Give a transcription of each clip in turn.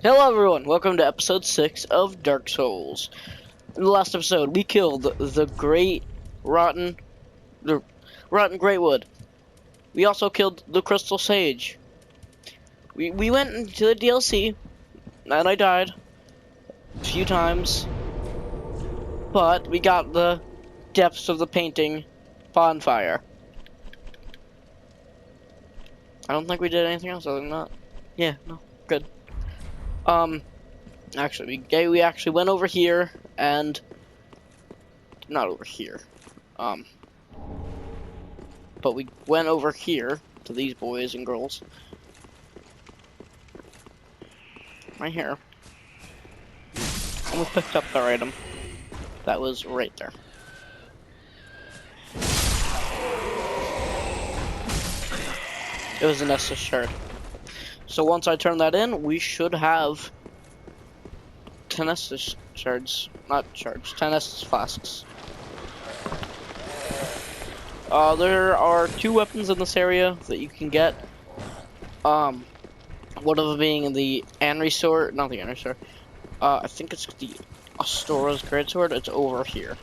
Hello everyone, welcome to episode 6 of Dark Souls. In the last episode, we killed the rotten Greatwood. We also killed the Crystal Sage. We went into the DLC, and I died a few times, but we got the depths of the painting bonfire. I don't think we did anything else other than that. Yeah, no, good. Actually, we actually went over here, and not over here. But we went over here to these boys and girls. Right here. And we picked up their item. That was right there. It was an Estus shard. So once I turn that in, we should have 10 Estus shards. Not shards, 10 Estus flasks. There are 2 weapons in this area that you can get. One of them being the Anri sword, not the Anri sword. I think it's the Astora's greatsword. It's over here.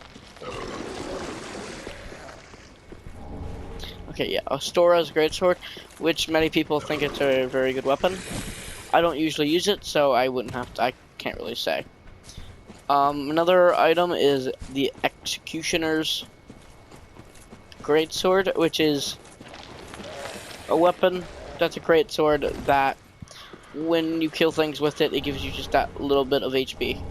Okay, yeah, Astora's greatsword, which many people think it's a very good weapon. I don't usually use it, so I wouldn't have to. I can't really say. Another item is the Executioner's greatsword, which is a weapon that's a greatsword that when you kill things with it, it gives you just that little bit of HP.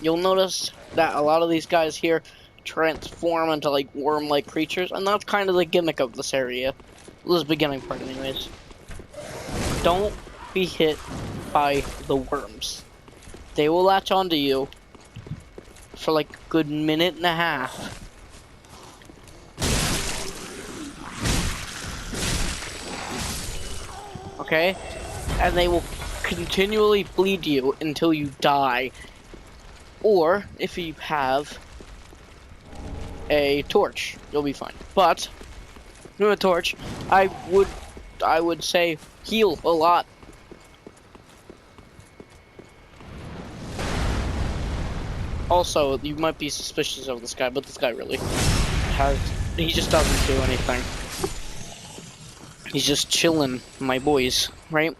You'll notice that a lot of these guys here transform into like worm-like creatures, and that's kind of the gimmick of this area. This beginning part anyways. Don't be hit by the worms. They will latch onto you for like a good minute and a half. Okay? And they will continually bleed you until you die. Or, if you have a torch, you'll be fine. But, with a torch, I would say heal a lot. Also, you might be suspicious of this guy, but this guy really he just doesn't do anything. He's just chilling, my boys, right?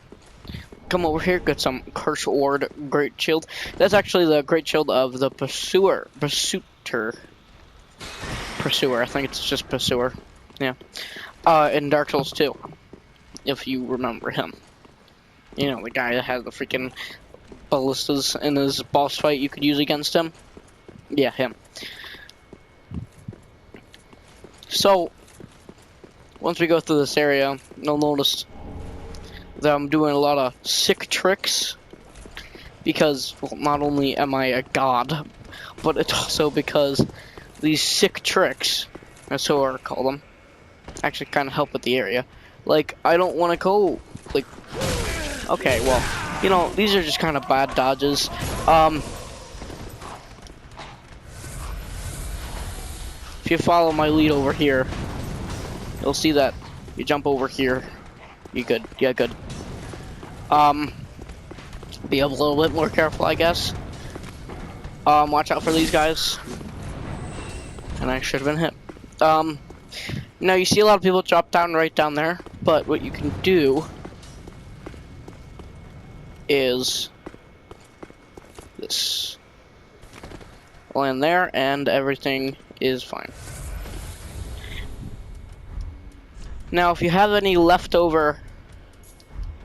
Come over here, get some Curse Ward Great Shield. That's actually the Great Shield of the Pursuer, I think it's just Pursuer, yeah. In Dark Souls 2, if you remember him. You know, the guy that had the freaking ballistas in his boss fight you could use against him. Yeah, him. So, once we go through this area, you'll notice that I'm doing a lot of sick tricks. Because, well, not only am I a god, but it's also because these sick tricks, that's how I call them, actually kind of help with the area. Like, I don't want to go, like, okay, well, you know, these are just kind of bad dodges. If you follow my lead over here, you'll see that you jump over here, you good, yeah, good. Be a little bit more careful, I guess. Watch out for these guys. And I should have been hit. Now you see a lot of people drop down right down there, but what you can do is this. Land there, and everything is fine. Now, if you have any leftover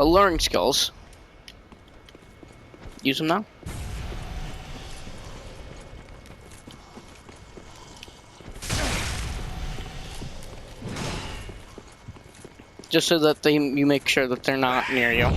alluring skills, use them now. Just so that you make sure that they're not near you.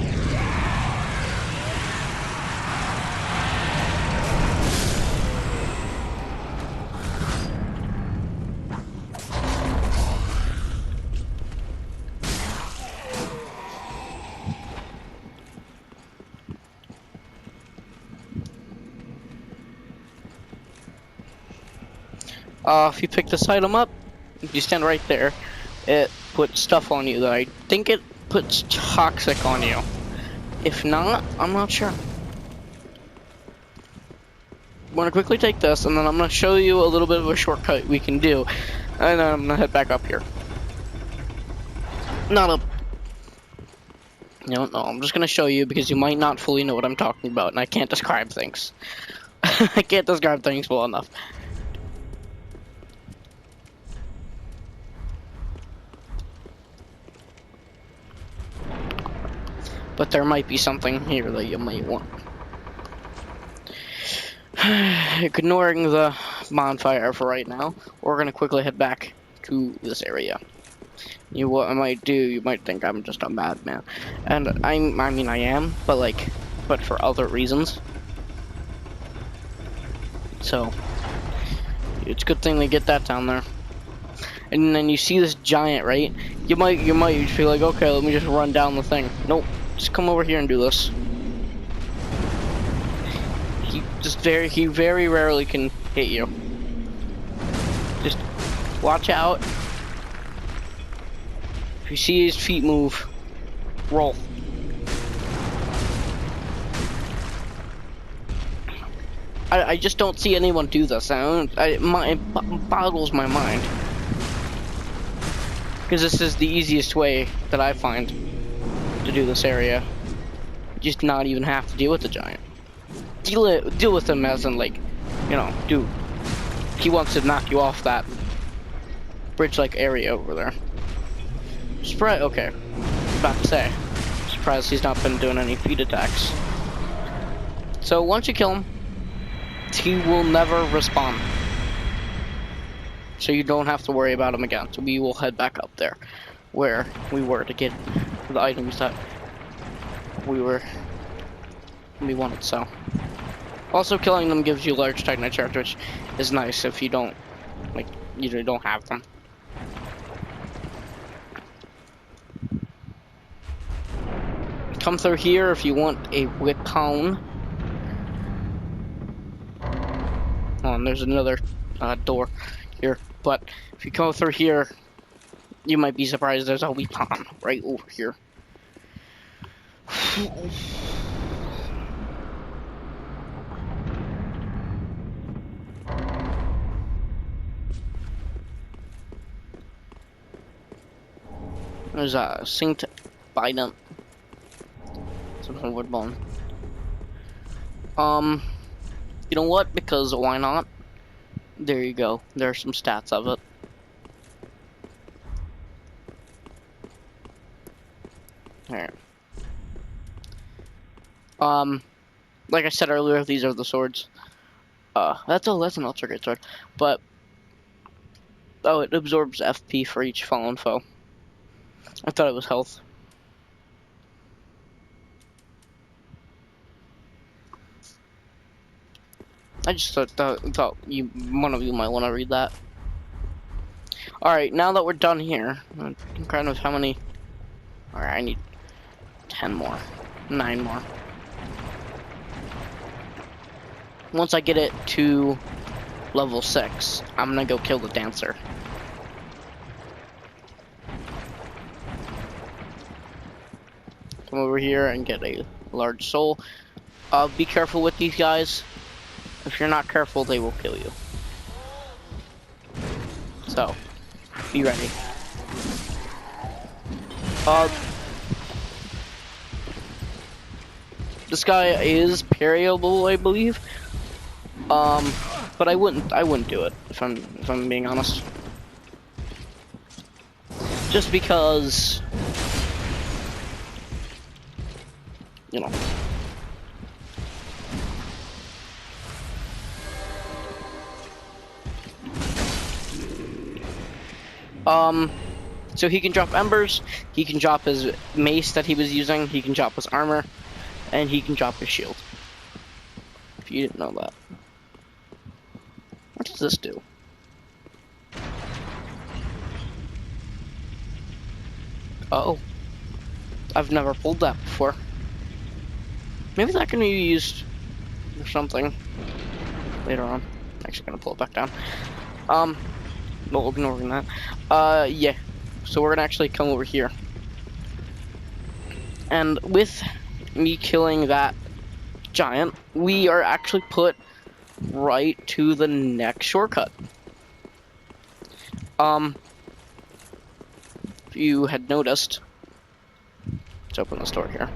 If you pick this item up, If you stand right there, it puts stuff on you that I think it puts toxic on you. If not, I'm not sure. I'm gonna quickly take this, and then I'm gonna show you a little bit of a shortcut we can do, and then I'm gonna head back up here. Not a... No, I'm just gonna show you because you might not fully know what I'm talking about, and I can't describe things. I can't describe things well enough. But there might be something here that you might want. Ignoring the bonfire for right now, we're gonna quickly head back to this area. What I might do, you might think I'm just a madman, and I mean I am, but for other reasons. So it's a good thing they get that down there. And then you see this giant, right? You might feel like, okay, let me just run down the thing. Nope, just come over here and do this. He very rarely can hit you. Just watch out. If you see his feet move, roll. I just don't see anyone do this. It boggles my mind. Because this is the easiest way that I find to do this area. Just not even have to deal with the giant. Deal with him as in, like, you know, dude, he wants to knock you off that bridge-like area over there. Okay, about to say, surprised he's not been doing any feet attacks. So once you kill him, he will never respawn. So you don't have to worry about him again. So we will head back up there, where we were to get the items that we wanted. So. Also, killing them gives you large Titanite shards, which is nice if you don't, you don't have them. Come through here if you want a weapon. Oh, and there's another door here. But if you come through here, you might be surprised there's a weapon right over here. There's a synced bident. Some wood bone. You know what? Because why not? There you go. There's some stats of it. Alright. Like I said earlier, these are the swords. That's an ultra great sword. But oh, it absorbs FP for each fallen foe. I thought it was health. I just thought one of you might want to read that. Alright, now that we're done here, kind of how many... Alright, I need 10 more. 9 more. Once I get it to level 6, I'm gonna go kill the dancer. Come over here and get a large soul. Be careful with these guys. If you're not careful, they will kill you. So, be ready. This guy is parryable, I believe. But I wouldn't do it if I'm being honest. Just because, you know. So he can drop embers, he can drop his mace that he was using, he can drop his armor, and he can drop his shield. If you didn't know that. What does this do? Oh. I've never pulled that before. Maybe that can be used for something later on. Actually gonna pull it back down. No, ignoring that. Yeah. So we're gonna actually come over here. And with me killing that giant, we are actually put right to the next shortcut. If you had noticed, let's open this door here.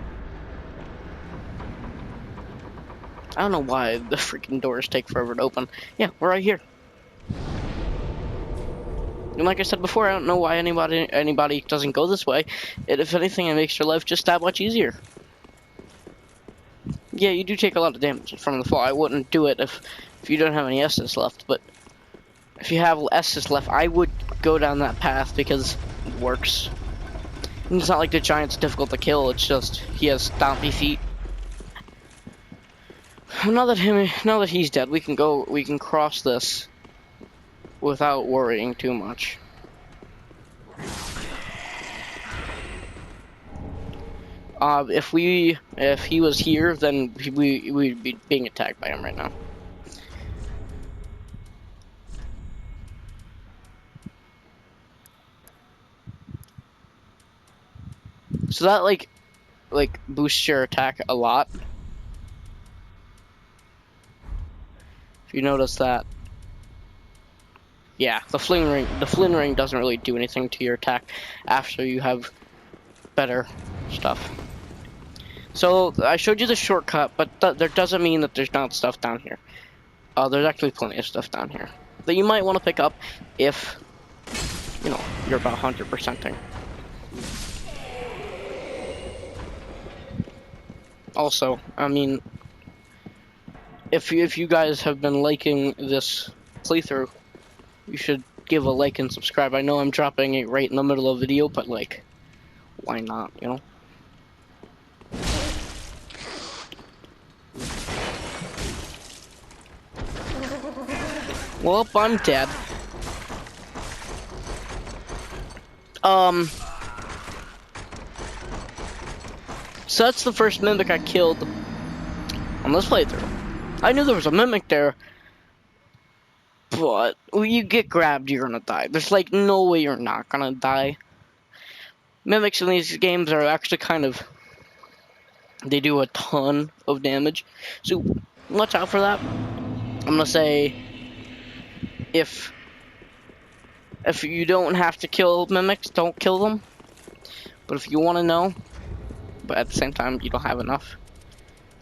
I don't know why the freaking doors take forever to open. Yeah, we're right here. And like I said before, I don't know why anybody doesn't go this way. If anything, it makes your life just that much easier. Yeah, you do take a lot of damage from the fall. I wouldn't do it if you don't have any S's left, but if you have S's left, I would go down that path because it works. And it's not like the giant's difficult to kill, it's just he has stompy feet. Now that he's dead, we can cross this without worrying too much. If he was here, then we'd be being attacked by him right now. So that like boosts your attack a lot. If you notice that. Yeah, the Flynn ring doesn't really do anything to your attack after you have better stuff. So I showed you the shortcut, but that doesn't mean that there's not stuff down here. There's actually plenty of stuff down here that you might want to pick up if you're about 100%ing. Also, I mean, if you guys have been liking this playthrough, you should give a like and subscribe. I know I'm dropping it right in the middle of the video, but like, why not, you know? Well, I'm dead. So that's the first mimic I killed on this playthrough. I knew there was a mimic there, but when you get grabbed, you're gonna die. There's like no way you're not gonna die. Mimics in these games are actually they do a ton of damage, so watch out for that. I'm gonna say if you don't have to kill mimics, don't kill them. But if you want to know, but at the same time you don't have enough,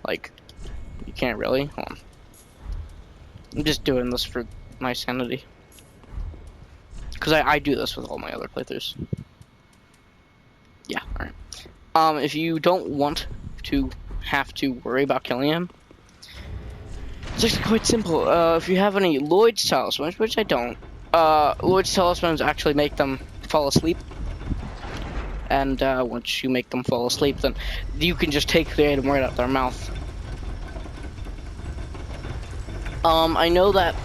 like, you can't really. Hold on. I'm just doing this for my sanity, because I do this with all my other playthroughs. Yeah, alright. If you don't want to have to worry about killing him, it's actually quite simple. If you have any Lloyd's talismans, which I don't, Lloyd's talismans actually make them fall asleep. And once you make them fall asleep, then you can just take the item right out their mouth. I know that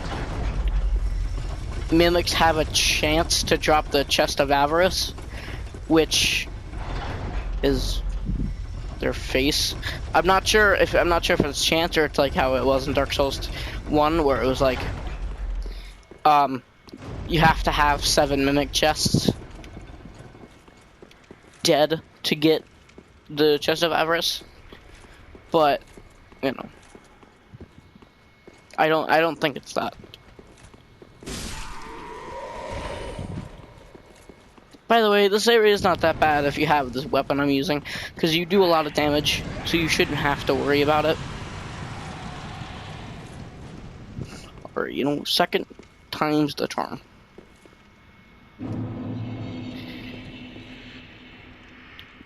mimics have a chance to drop the chest of avarice, which is their face. I'm not sure if it's chance or it's like how it was in Dark Souls 1, where it was like you have to have 7 mimic chests dead to get the chest of avarice. But you know, I don't think it's that. By the way, this area is not that bad if you have this weapon I'm using, because you do a lot of damage, so you shouldn't have to worry about it. Or, you know, second time's the charm.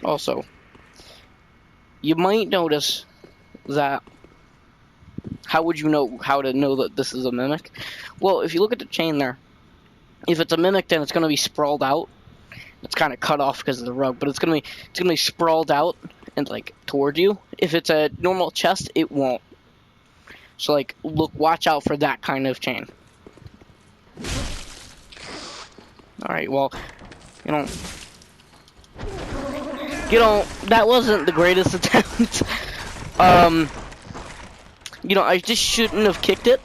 Also, you might notice that, how would you know how to know that this is a mimic? Well, if you look at the chain there, if it's a mimic, then it's going to be sprawled out. It's kind of cut off because of the rug, but it's gonna be sprawled out and like toward you. If it's a normal chest, it won't. So like, watch out for that kind of chain. All right, well, you know, that wasn't the greatest attempt. You know, I just shouldn't have kicked it.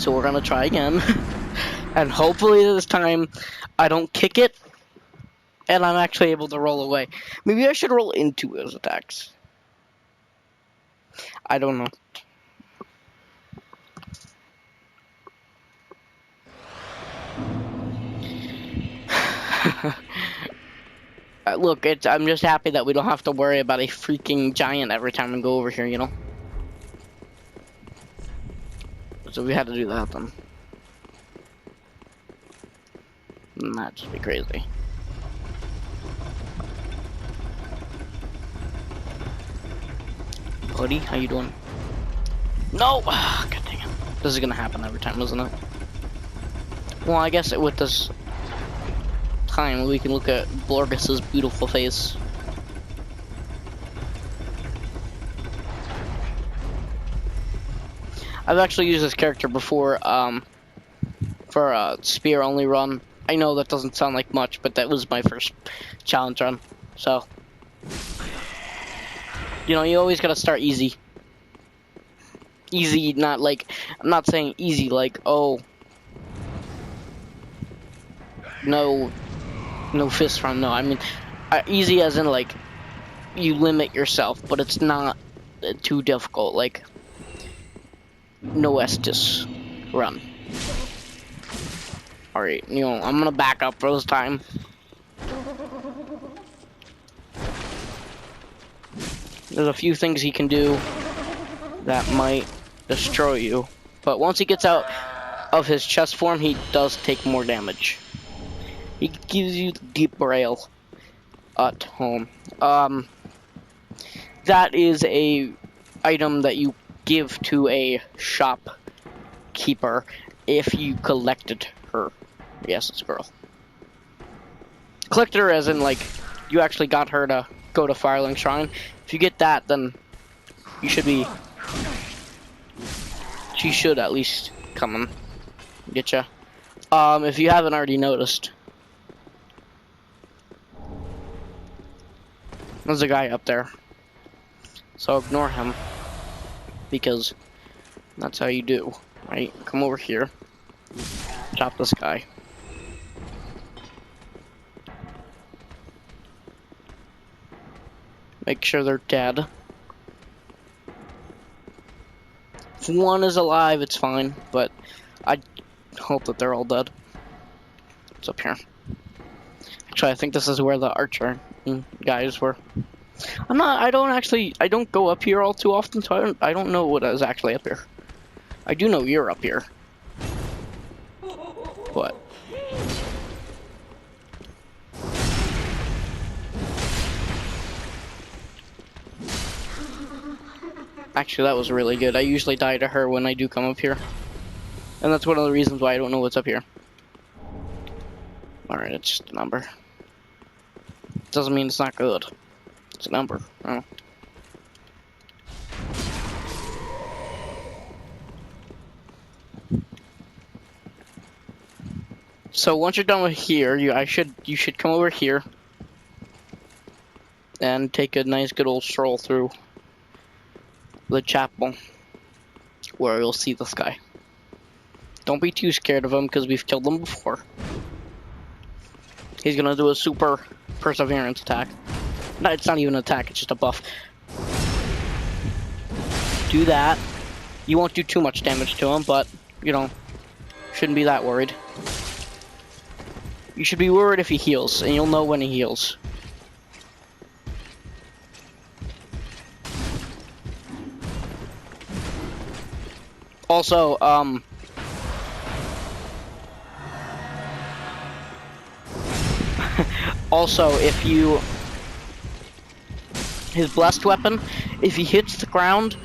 So we're gonna try again. And hopefully this time I don't kick it and I'm actually able to roll away. Maybe I should roll into his attacks. I don't know. Look, I'm just happy that we don't have to worry about a freaking giant every time we go over here, you know? So we had to do that then. That'd just be crazy. Buddy, how you doing? No! God dang it. This is gonna happen every time, isn't it? Well, I guess with this time, we can look at Blorgus's beautiful face. I've actually used this character before, for a spear-only run. I know that doesn't sound like much, but that was my first challenge run, so... You know, you always gotta start easy. Easy, not like... I'm not saying easy like, oh... No fist run, no. I mean, easy as in, like, you limit yourself, but it's not too difficult, like... No Estus run. Alright, you know, I'm gonna back up for this time. There's a few things he can do that might destroy you. But once he gets out of his chest form, he does take more damage. He gives you the deep rail at home. That is a item that you give to a shopkeeper if you collected her. Yes, it's a girl. Collected her as in, like, you actually got her to go to Firelink Shrine. If you get that, then you should be... She should at least come and get ya. If you haven't already noticed. There's a guy up there. So ignore him. Because that's how you do, right? Come over here. Chop this guy. Make sure they're dead. If one is alive, it's fine, but I hope that they're all dead. It's up here. Actually, I think this is where the archer guys were. I don't go up here all too often, so I don't know what is actually up here. I do know you're up here. What? Actually, that was really good. I usually die to her when I do come up here. And that's one of the reasons why I don't know what's up here. Alright, it's just a number. Doesn't mean it's not good. It's a number. Oh. So once you're done with here, you should come over here and take a nice good old stroll through the chapel where you'll see this guy. Don't be too scared of him because we've killed him before. He's gonna do a super perseverance attack. No, it's not even an attack, it's just a buff. Do that. You won't do too much damage to him, but, you know, shouldn't be that worried. You should be worried if he heals, and you'll know when he heals. Also, if you... His blessed weapon, if he hits the ground,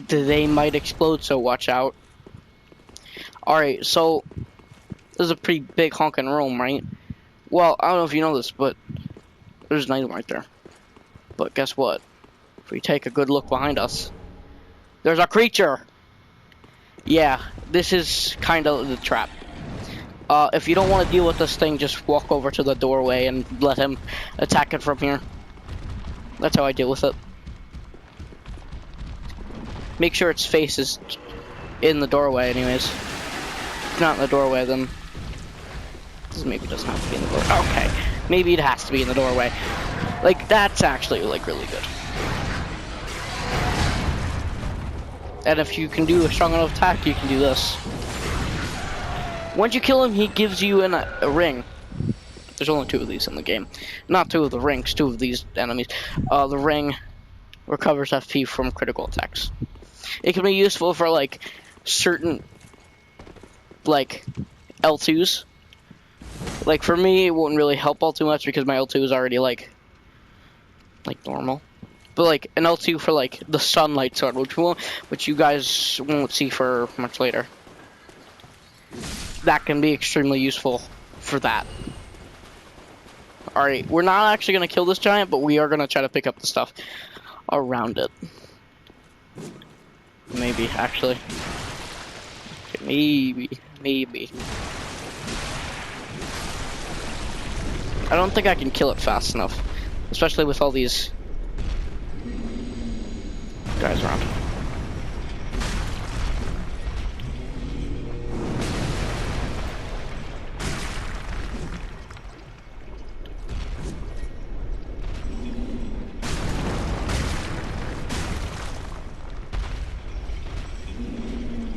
they might explode, so watch out. Alright, so... This is a pretty big honking room, right? Well, I don't know if you know this, but... There's an item right there. But guess what? If we take a good look behind us... There's a creature! Yeah, this is kind of the trap. If you don't want to deal with this thing, just walk over to the doorway and let him attack it from here. That's how I deal with it. Make sure its face is in the doorway anyways. not in the doorway, then this maybe doesn't have to be in the doorway. Okay, maybe it has to be in the doorway. Like, that's actually, like, really good. And if you can do a strong enough attack, you can do this. Once you kill him, he gives you a ring. There's only 2 of these in the game. Not 2 of the rings, 2 of these enemies. The ring recovers FP from critical attacks. It can be useful for, like, certain, like, L2s. Like, for me, it wouldn't really help all too much because my L2 is already, like normal. But, like, an L2 for, like, the sunlight sword, which you guys won't see for much later. That can be extremely useful for that. Alright, we're not actually going to kill this giant, but we are going to try to pick up the stuff around it. Maybe, actually. Okay, maybe. I don't think I can kill it fast enough. Especially with all these guys around.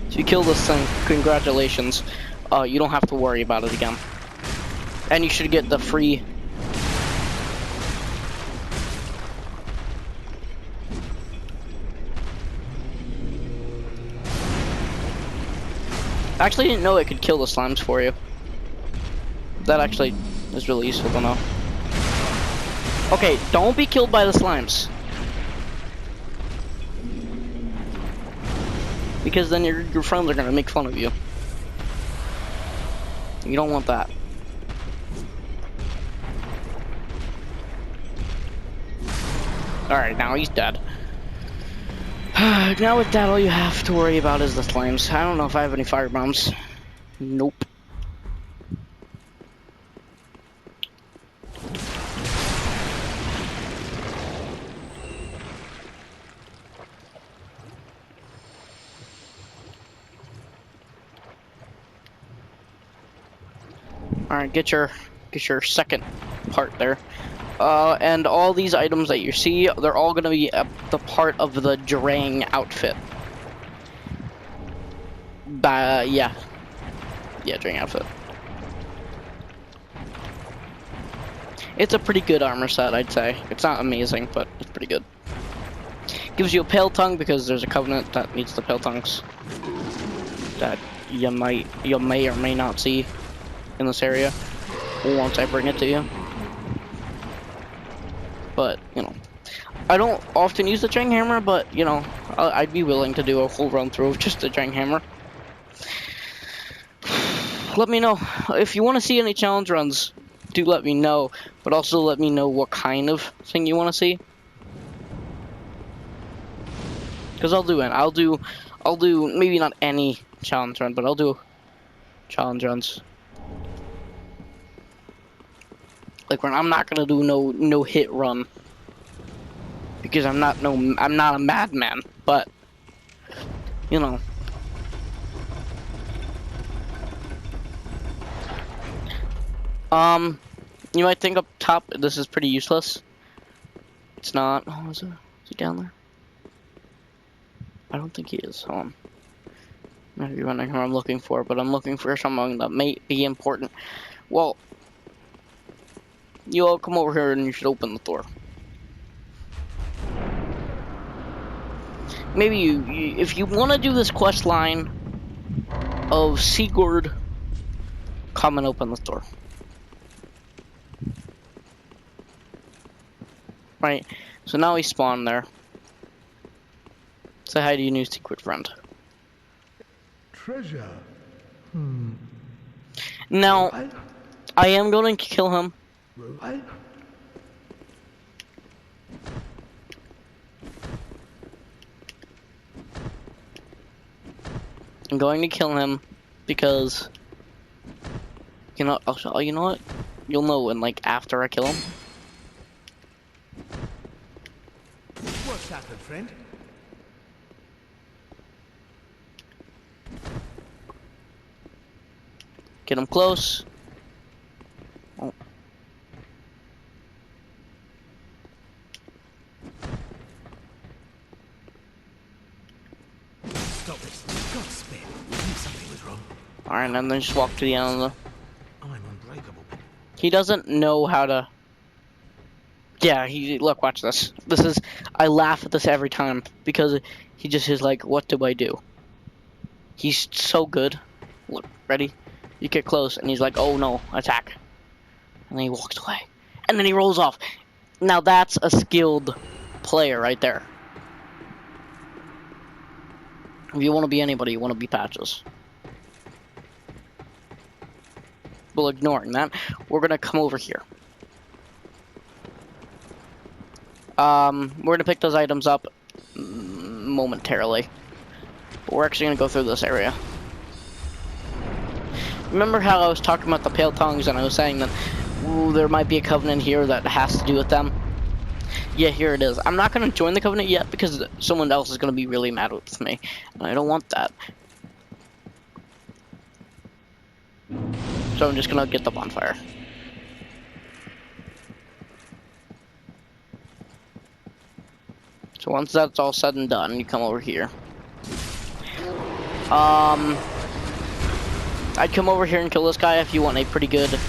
If you kill this thing, congratulations. You don't have to worry about it again. And you should get the free... I actually didn't know it could kill the slimes for you. That actually is really useful to know. Okay, don't be killed by the slimes. Because then your friends are gonna make fun of you. You don't want that. Alright, now he's dead. Now with that, all you have to worry about is the flames. I don't know if I have any fire bombs. Nope. Alright, get your second part there. And all these items that you see, they're all gonna be the part of the Drang outfit. Yeah, Drang outfit. It's a pretty good armor set, I'd say. It's not amazing, but it's pretty good. Gives you a pale tongue because there's a covenant that needs the pale tongues that you may or may not see in this area once I bring it to you. But, you know, I don't often use the Drang hammer, but, you know, I'd be willing to do a whole run through of just the Drang hammer. Let me know if you want to see any challenge runs. Do let me know, but also let me know what kind of thing you want to see. Because I'll do it. I'll do maybe not any challenge run, but I'll do challenge runs. Like when I'm not gonna do no hit run because I'm not a madman, but you know. You might think up top this is pretty useless. It's not. Oh, is he down there? I don't think he is. Hold on. Maybe wondering who I'm looking for, but I'm looking for someone that may be important. Well, you all come over here and you should open the door. Maybe if you want to do this quest line of Sigurd, come and open the door. Right, so now he spawned there. Say hi to your new secret friend. Treasure. Now, I am going to kill him. I'm going to kill him because you know. Oh, you know what? You'll know when, like, after I kill him. What's happened, friend? Get him close. Oh. Stop this. God spare. I knew something was wrong. Alright, and then just walk to the end of the... I'm unbreakable. He doesn't know how to... Yeah, look, watch this. This is... I laugh at this every time, because he just is like, what do I do? He's so good. Look, ready? You get close, and he's like, oh no, attack. And then he walks away. And then he rolls off. Now that's a skilled player right there. If you want to be anybody, you want to be Patches. Well, ignoring that, we're going to come over here. We're going to pick those items up momentarily. But we're actually going to go through this area. Remember how I was talking about the Pale Tongues and I was saying that there might be a covenant here that has to do with them? Yeah, here it is. I'm not going to join the covenant yet because someone else is going to be really mad with me. And I don't want that. So I'm just going to get the bonfire. So once that's all said and done, you come over here. I'd come over here and kill this guy if you want a pretty good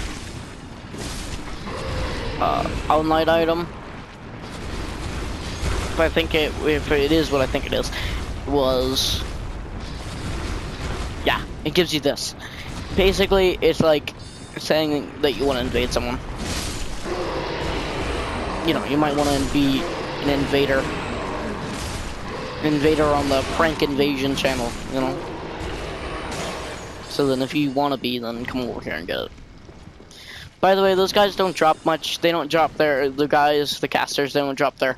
all night item. If it is what I think it is, yeah, it gives you this. Basically, it's like saying that you want to invade someone. You know, you might want to be an invader. Invader on the prank invasion channel, you know. So then if you want to be, then come over here and get it. By the way, those guys don't drop much. They don't drop the casters, they don't drop their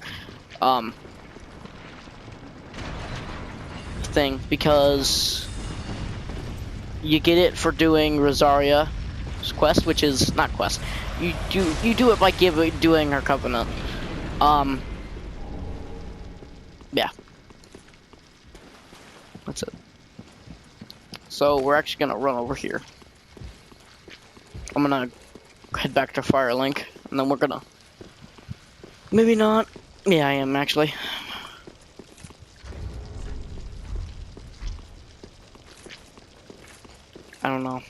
thing, because you get it for doing Rosaria's quest, which is not quest. You do it by doing her covenant. Yeah. That's it. So we're actually gonna run over here. I'm gonna head back to Firelink, and then we're gonna... Maybe not. Yeah, I am actually. I don't know.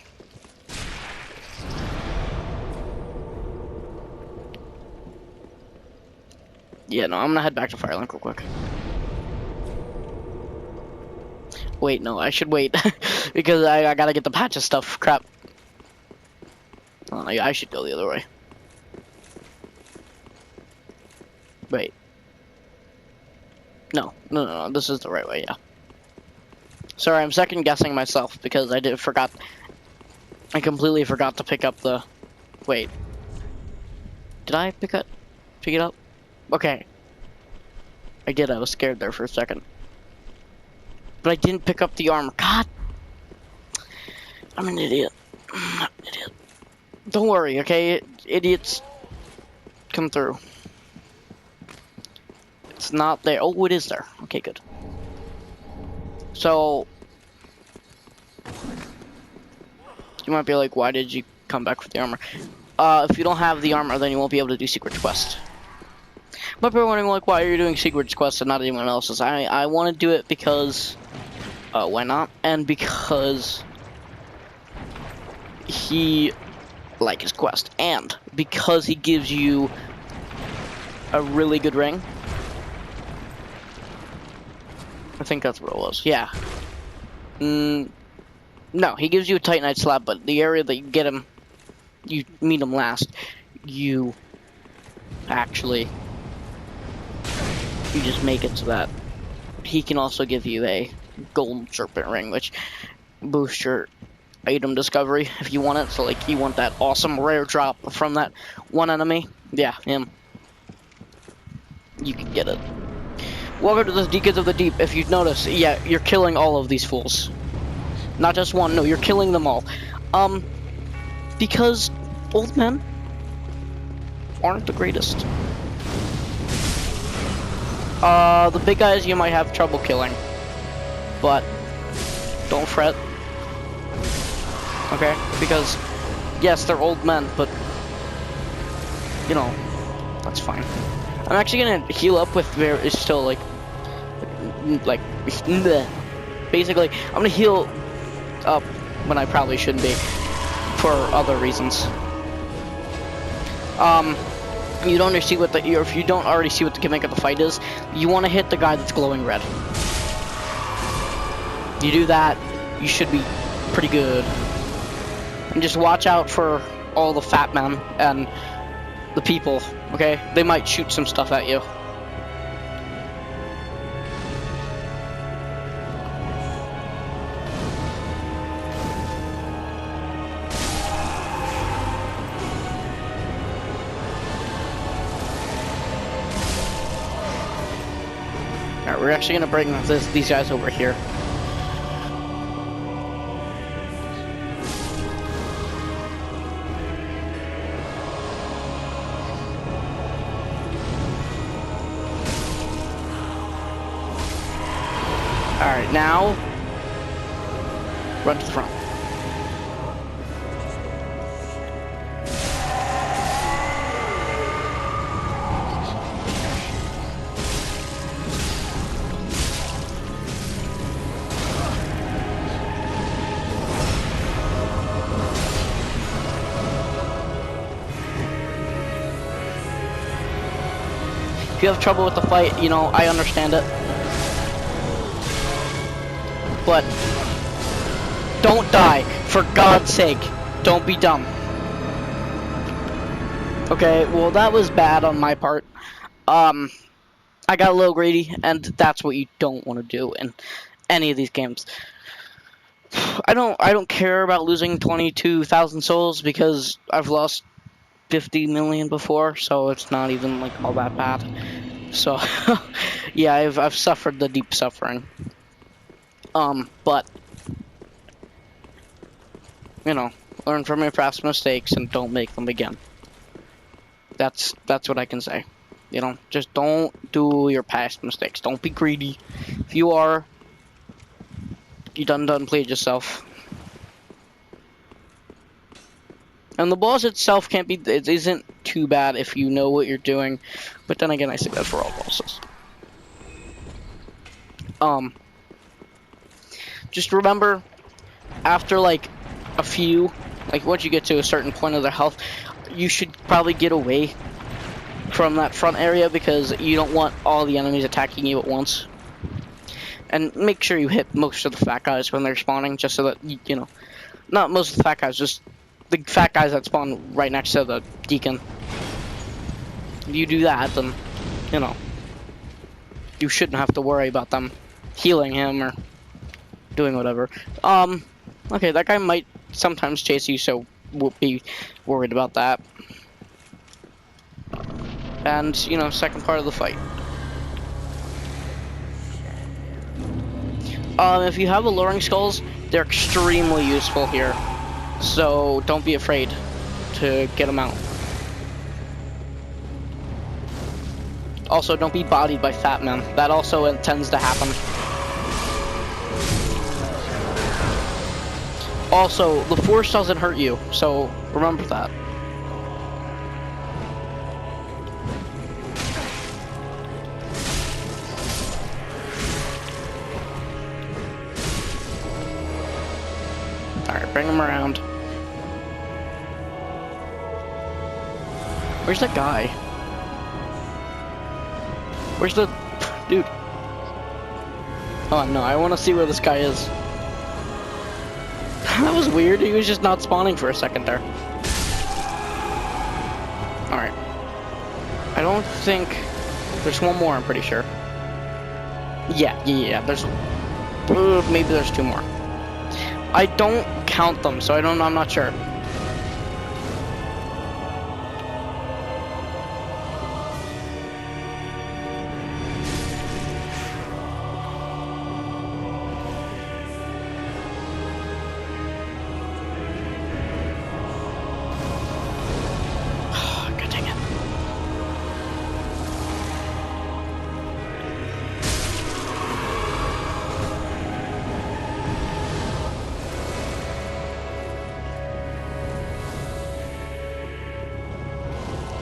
Yeah, no, I'm gonna head back to Firelink real quick. Wait, no, I should wait. Because I gotta get the patches stuff. Crap. Yeah, I should go the other way. Wait. No, this is the right way, yeah. Sorry, I'm second guessing myself because I completely forgot to pick up the... Wait. Did I pick it up? Okay. I did, I was scared there for a second. But I didn't pick up the armor. God! I'm an idiot. I'm an idiot. Don't worry, okay? Idiots come through. It's not there. Oh, it is there. Okay, good. So... You might be like, why did you come back for the armor? If you don't have the armor, then you won't be able to do secret quest. But people are wondering, like, why are you doing secret quest and not anyone else's? I want to do it because... why not? And because... he... like his quest. And because he gives you... a really good ring. I think that's what it was. Yeah. No, he gives you a Titanite slab, but the area that you get him... you meet him last, you... actually... you just make it so that he can also give you a gold serpent ring, which boosts your item discovery if you want it. So, like, you want that awesome rare drop from that one enemy. Yeah, him. You can get it. Welcome to the Deacons of the Deep. If you've noticed, yeah, you're killing all of these fools. Not just one, no, you're killing them all. Because old men aren't the greatest. The big guys you might have trouble killing, but don't fret. Okay? Because, yes, they're old men, but, you know, that's fine. I'm actually gonna heal up with very, still, like, basically, I'm gonna heal up when I probably shouldn't be, for other reasons. You don't see what the, or if you don't already see what the gimmick of the fight is, you want to hit the guy that's glowing red. You do that, you should be pretty good. And just watch out for all the fat men and the people, okay? They might shoot some stuff at you. Alright, we're actually gonna bring these guys over here. Alright, now run to the front. If you have trouble with the fight, you know, I understand it. But don't die, for God's sake. Don't be dumb. Okay, well that was bad on my part. I got a little greedy, and that's what you don't want to do in any of these games. I don't care about losing 22,000 souls because I've lost 50 million before, so it's not even like all that bad. So yeah, I've suffered the deep suffering. But you know, learn from your past mistakes and don't make them again. That's what I can say. You know, just don't do your past mistakes. Don't be greedy. If you are, you done played yourself. And the boss itself can't be, it isn't too bad if you know what you're doing. But then again, I say that for all bosses. Just remember, after like a few, like once you get to a certain point of their health, you should probably get away from that front area because you don't want all the enemies attacking you at once. And make sure you hit most of the fat guys when they're spawning, just so that, you know, not most of the fat guys, just the fat guys that spawn right next to the deacon. If you do that, then, you know, you shouldn't have to worry about them healing him or doing whatever. Okay, that guy might sometimes chase you, so we'll be worried about that. And, you know, second part of the fight. If you have alluring skulls, they're extremely useful here. So don't be afraid to get them out. Also, don't be bodied by fat men. That also tends to happen. Also, the force doesn't hurt you, so remember that. Alright, bring him around. Where's that guy? Where's the... dude? Oh no, I want to see where this guy is. That was weird, he was just not spawning for a second there. Alright. I don't think... There's one more, I'm pretty sure. Yeah, there's... maybe there's two more. I don't count them, so I'm not sure. God dang it.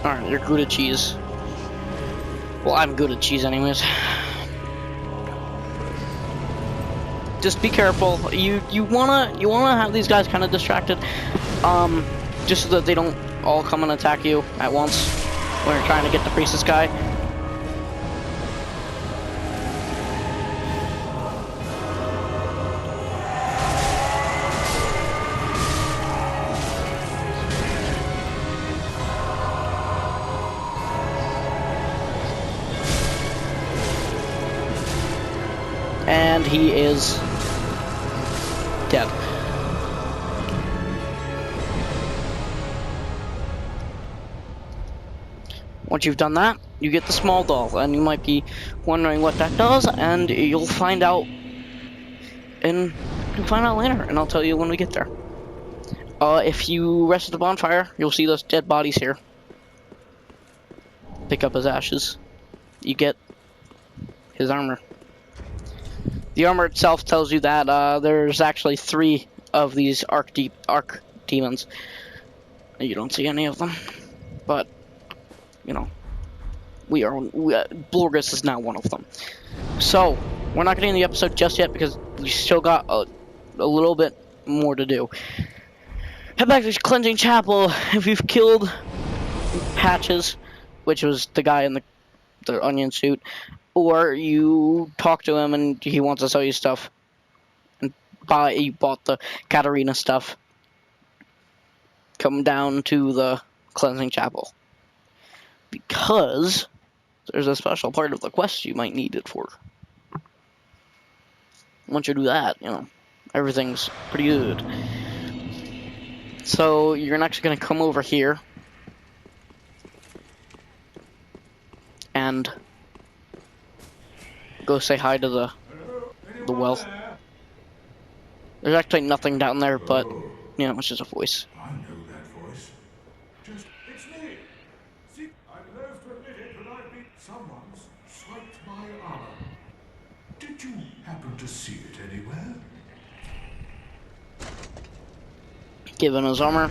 Alright, you're good at cheese. Well, I'm good at cheese anyways. Just be careful. You wanna have these guys kind of distracted, just so that they don't all come and attack you at once when you're trying to get the priestess guy. And he is dead. Once you've done that, you get the small doll, and you might be wondering what that does, and you'll find out later, and I'll tell you when we get there. If you rest at the bonfire, you'll see those dead bodies here. Pick up his ashes. You get his armor. The armor itself tells you that there's actually 3 of these arc demons. You don't see any of them, but you know, Blorgus is now one of them. So we're not getting the episode just yet because we still got a little bit more to do. Head back to Cleansing Chapel if you've killed Patches, which was the guy in the onion suit. Or you talk to him and he wants to sell you stuff. And you bought the Katarina stuff. Come down to the Cleansing Chapel. Because there's a special part of the quest you might need it for. Once you do that, you know, everything's pretty good. So you're actually going to come over here. And go say hi to the well. There's actually nothing down there, but you know, it's just a voice. I know that voice. It's me. See, I'm loath to admit it, but I've been someone's swiped my arm. Did you happen to see it anywhere? Given his armor.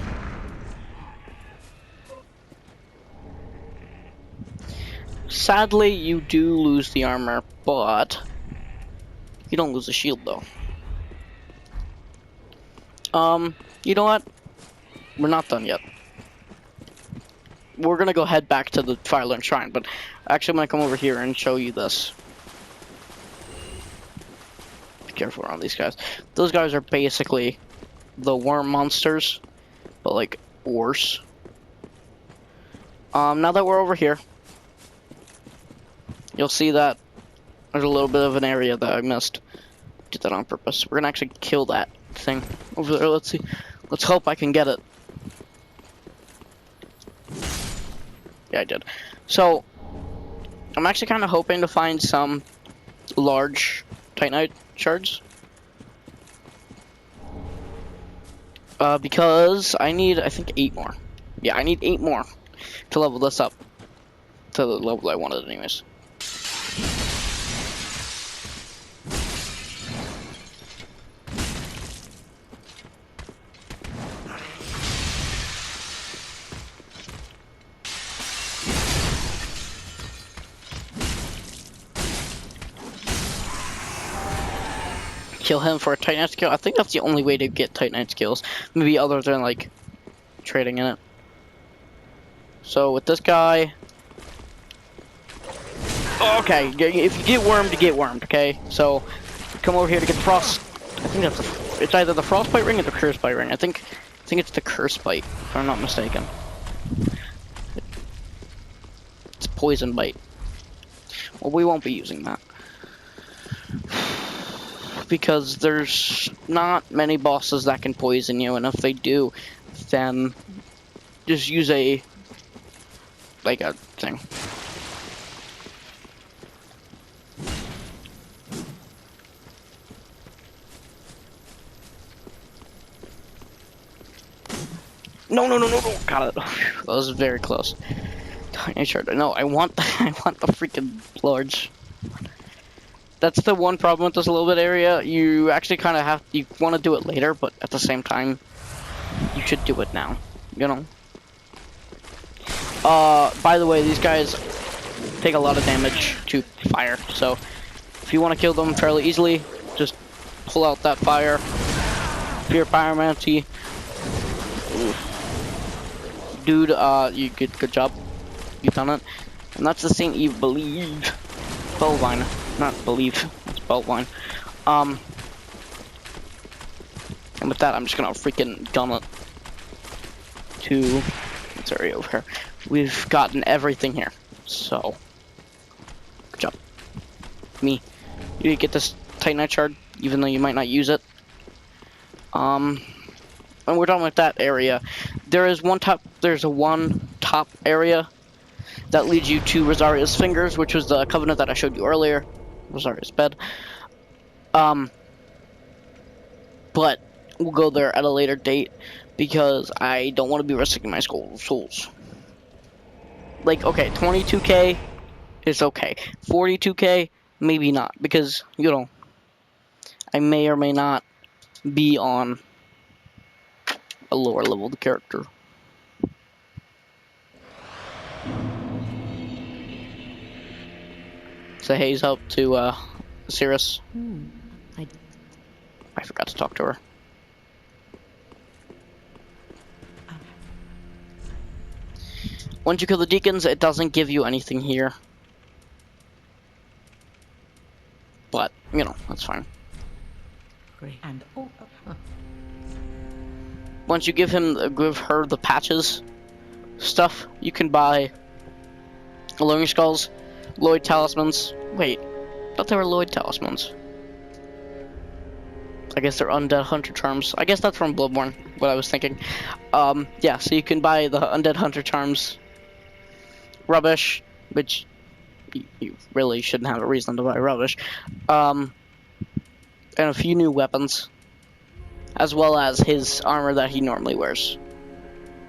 Sadly, you do lose the armor, but you don't lose the shield, though. You know what? We're not done yet. We're gonna go head back to the Firelord Shrine, but actually I'm gonna come over here and show you this. Be careful around these guys. Those guys are basically the worm monsters, but like worse. Now that we're over here, you'll see that there's a little bit of an area that I missed. Did that on purpose. We're gonna actually kill that thing over there. Let's see. Let's hope I can get it. Yeah, I did. So, I'm actually kind of hoping to find some large Titanite shards. Because I need, I think, 8 more. Yeah, I need 8 more to level this up to the level I wanted anyways. Kill him for a Titanite skill. I think that's the only way to get Titanite skills. Maybe other than like trading in it. So with this guy, okay, if you get wormed, okay. So come over here to get the frost. I think that's it's either the frostbite ring or the curse bite ring. I think it's the curse bite, if I'm not mistaken. It's poison bite. Well, we won't be using that. Because there's not many bosses that can poison you, and if they do, then just use a thing. No! Got it. That was very close. No, I want the freaking large. That's the one problem with this little bit area. You actually kind of you want to do it later, but at the same time, you should do it now. You know. By the way, these guys take a lot of damage to fire, so if you want to kill them fairly easily, just pull out that fire. Pure pyromancy. Dude, you good job. You've done it. And that's the Saint Eve believe. Bellvine. Not believe. It's Bellvine. And with that, I'm just gonna freaking gun it to this area over here. We've gotten everything here. So, good job. Me. You get this Titanite shard, even though you might not use it. And we're done with that area. There's a one top area that leads you to Rosaria's Fingers, which was the covenant that I showed you earlier. Rosaria's bed. But we'll go there at a later date because I don't want to be risking my souls. Like, okay, 22k is okay. 42k, maybe not, because, you know, I may or may not be on a lower level character. Say haze up to Cirrus. I forgot to talk to her. Once you kill the deacons, it doesn't give you anything here. But, you know, that's fine. And Once you give her the patches stuff, you can buy Alluring Skulls, Lloyd Talismans. Wait, I thought they were Lloyd Talismans. I guess they're Undead Hunter Charms. I guess that's from Bloodborne, what I was thinking. Yeah, so you can buy the Undead Hunter Charms rubbish, which you really shouldn't have a reason to buy rubbish. And a few new weapons, as well as his armor that he normally wears.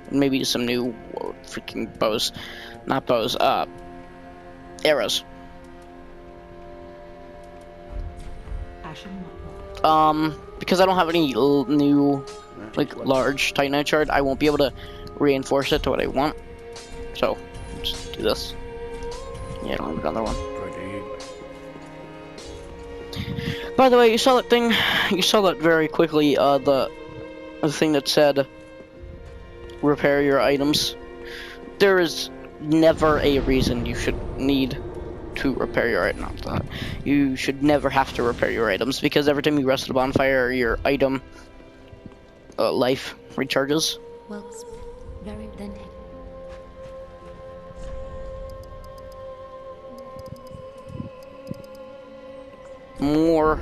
And maybe some new freaking bows. Not bows, arrows. Because I don't have any new, like, large Titanite shard, I won't be able to reinforce it to what I want. So, just do this. Yeah, I don't have another one. By the way, you saw that thing? You saw that very quickly, the thing that said, repair your items. There is never a reason you should need to repair your items. You should never have to repair your items, because every time you rest at a bonfire, your item life recharges. Well, very then. More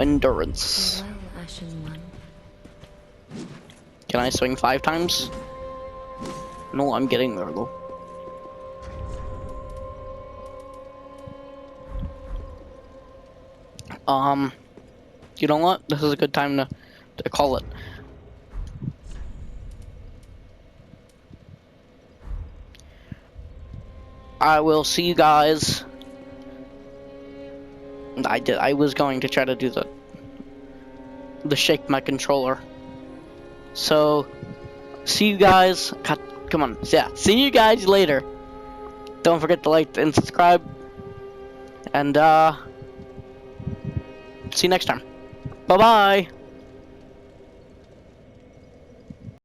endurance. Well, Ashen One. Can I swing 5 times? No, I'm getting there though. You know what? This is a good time to call it. I will see you guys. I was going to try to do the shake my controller. So, see you guys. God, come on, yeah. See you guys later. Don't forget to like and subscribe. And see you next time. Bye bye.